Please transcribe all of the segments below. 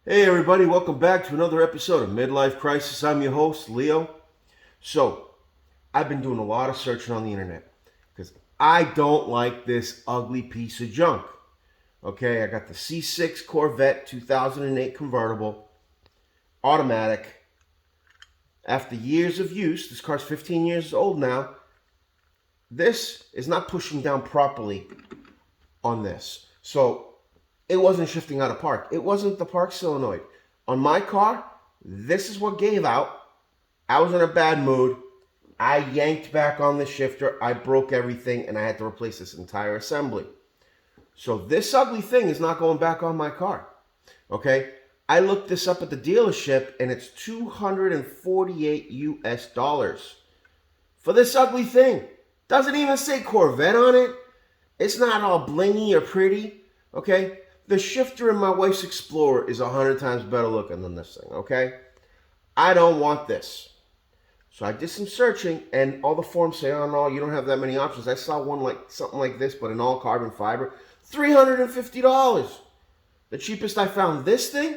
Hey everybody, welcome back to another episode of Midlife Crisis. I'm your host, Leo. So, I've been doing a lot of searching on the internet because I don't like this ugly piece of junk. Okay, I got the C6 Corvette 2008 convertible, automatic. After years of use, this car's 15 years old now, this is not pushing down properly on this. So, it wasn't shifting out of park. It wasn't the park solenoid. On my car, this is what gave out. I was in a bad mood. I yanked back on the shifter. I broke everything and I had to replace this entire assembly. So this ugly thing is not going back on my car. Okay? I looked this up at the dealership and it's $248 US for this ugly thing. Doesn't even say Corvette on it. It's not all blingy or pretty. Okay? The shifter in my wife's Explorer is 100 times better looking than this thing, okay? I don't want this. So I did some searching, and all the forums say, oh no, you don't have that many options. I saw one like something like this, but in all carbon fiber, $350. The cheapest I found this thing,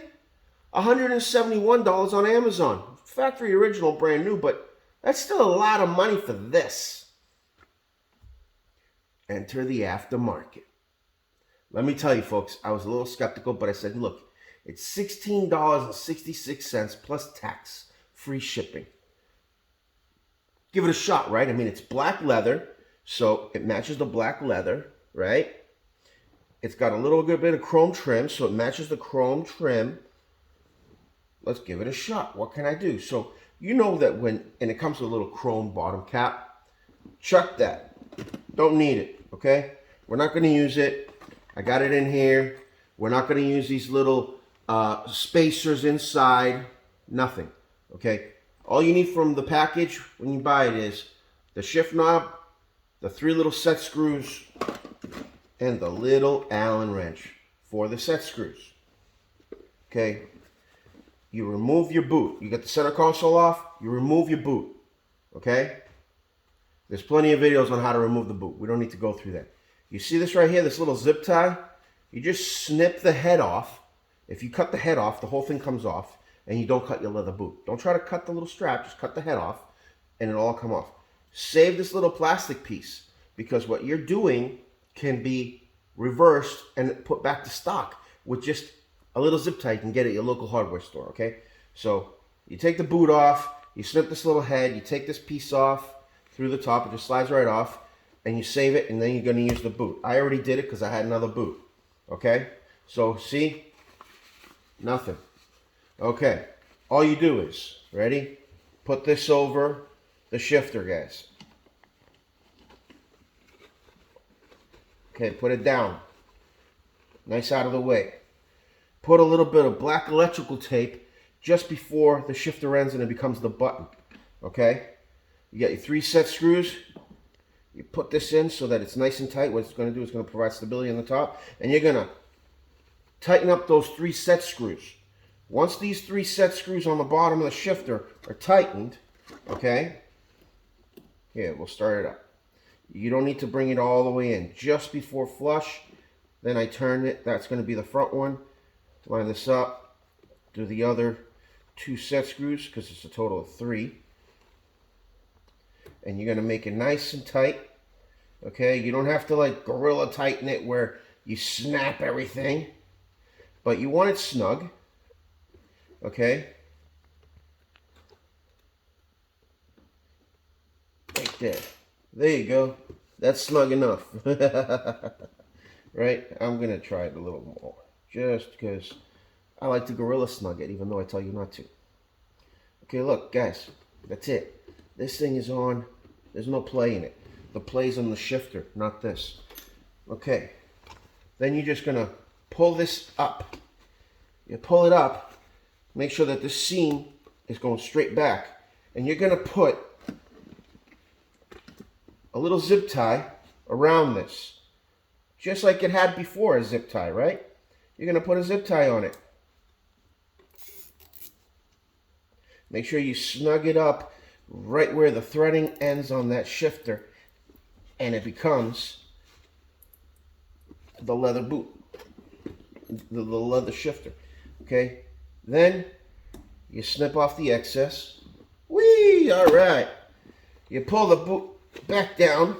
$171 on Amazon. Factory original, brand new, but that's still a lot of money for this. Enter the aftermarket. Let me tell you, folks, I was a little skeptical, but I said, look, it's $16.66 plus tax, free shipping. Give it a shot, right? I mean, it's black leather, so it matches the black leather, right? It's got a little bit of chrome trim, so it matches the chrome trim. Let's give it a shot. What can I do? So you know that and it comes with a little chrome bottom cap. Chuck that. Don't need it, okay? We're not going to use it. I got it in here. We're not going to use these little spacers inside. Nothing. Okay? All you need from the package when you buy it is the shift knob, the 3 little set screws, and the little Allen wrench for the set screws. Okay? You remove your boot. You get the center console off, you remove your boot. Okay? There's plenty of videos on how to remove the boot. We don't need to go through that. You see this right here, this little zip tie? You just snip the head off. If you cut the head off, the whole thing comes off, and you don't cut your leather boot. Don't try to cut the little strap, just cut the head off, and it'll all come off. Save this little plastic piece, because what you're doing can be reversed and put back to stock with just a little zip tie you can get at your local hardware store, okay? So you take the boot off, you snip this little head, you take this piece off through the top, it just slides right off, and you save it, and then you're going to use the boot. I already did it because I had another boot. Okay? So, see? Nothing. Okay. All you do is, ready? Put this over the shifter, guys. Okay, put it down. Nice out of the way. Put a little bit of black electrical tape just before the shifter ends and it becomes the button. Okay? You got your 3 set screws. You put this in so that it's nice and tight. What it's going to do is going to provide stability on the top. And you're going to tighten up those 3 set screws. Once these 3 set screws on the bottom of the shifter are tightened, okay, here, we'll start it up. You don't need to bring it all the way in. Just before flush, then I turn it. That's going to be the front one. Line this up. Do the other 2 set screws because it's a total of 3. And you're going to make it nice and tight. Okay, you don't have to like gorilla tighten it where you snap everything. But you want it snug. Okay. Right there. There you go. That's snug enough. Right? I'm going to try it a little more. Just because I like to gorilla snug it even though I tell you not to. Okay, look, guys. That's it. This thing is on. There's no play in it. The play's on the shifter, not this. Okay. Then you're just going to pull this up. You pull it up. Make sure that the seam is going straight back. And you're going to put a little zip tie around this. Just like it had before a zip tie, right? You're going to put a zip tie on it. Make sure you snug it up right where the threading ends on that shifter, and it becomes the leather boot, the leather shifter. Okay, Then you snip off the excess. Whee! All right. You pull the boot back down,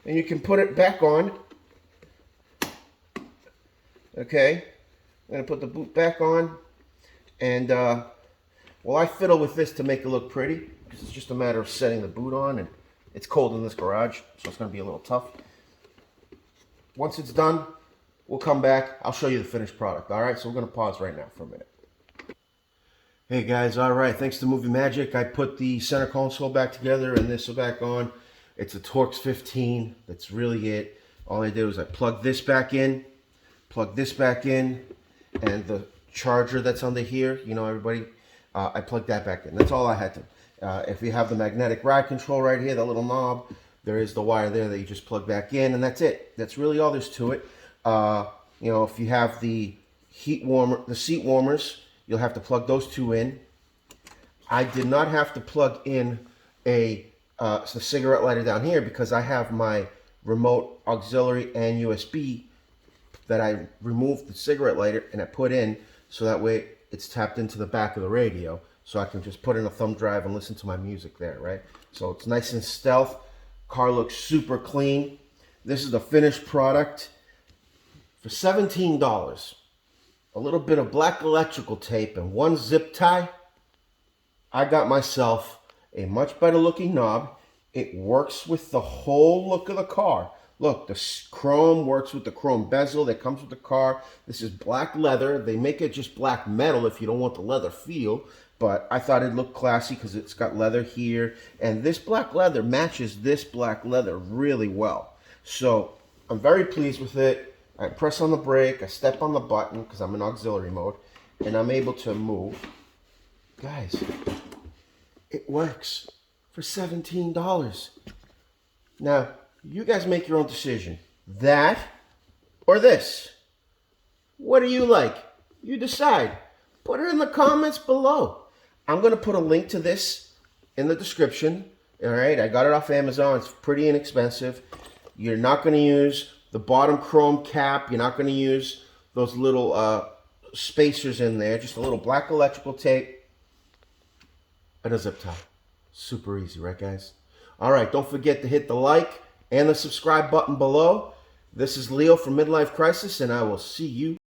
and you can put it back on. Okay. I'm going to put the boot back on. And, well, I fiddle with this to make it look pretty, because it's just a matter of setting the boot on, and it's cold in this garage, so it's going to be a little tough. Once it's done, we'll come back. I'll show you the finished product. All right, so we're going to pause right now for a minute. Hey guys, all right, thanks to Movie Magic, I put the center console back together and this back on. It's a Torx 15. That's really it. All I did was I plugged this back in, and the charger that's under here, you know, everybody, I plugged that back in. That's all I had to. If you have the magnetic ride control right here, the little knob, there is the wire there that you just plug back in, and that's it. That's really all there's to it. You know, if you have the heat warmer, the seat warmers, you'll have to plug those two in. I did not have to plug in a cigarette lighter down here because I have my remote auxiliary and USB that I removed the cigarette lighter and I put in, so that way it's tapped into the back of the radio, so I can just put in a thumb drive and listen to my music there, right? So it's nice and stealth. Car looks super clean. This is the finished product for $17. A little bit of black electrical tape and one zip tie. I got myself a much better looking knob. It works with the whole look of the car. Look, the chrome works with the chrome bezel that comes with the car. This is black leather. They make it just black metal if you don't want the leather feel. But I thought it looked classy because it's got leather here. And this black leather matches this black leather really well. So I'm very pleased with it. I press on the brake. I step on the button because I'm in auxiliary mode. And I'm able to move. Guys, it works for $17. Now, you guys make your own decision. That or this. What do you like? You decide. Put it in the comments below. I'm going to put a link to this in the description. All right, I got it off Amazon. It's pretty inexpensive. You're not going to use the bottom chrome cap. You're not going to use those little spacers in there. Just a little black electrical tape and a zip tie. Super easy, right, guys? All right, don't forget to hit the like and the subscribe button below. This is Leo from Midlife Crisis, and I will see you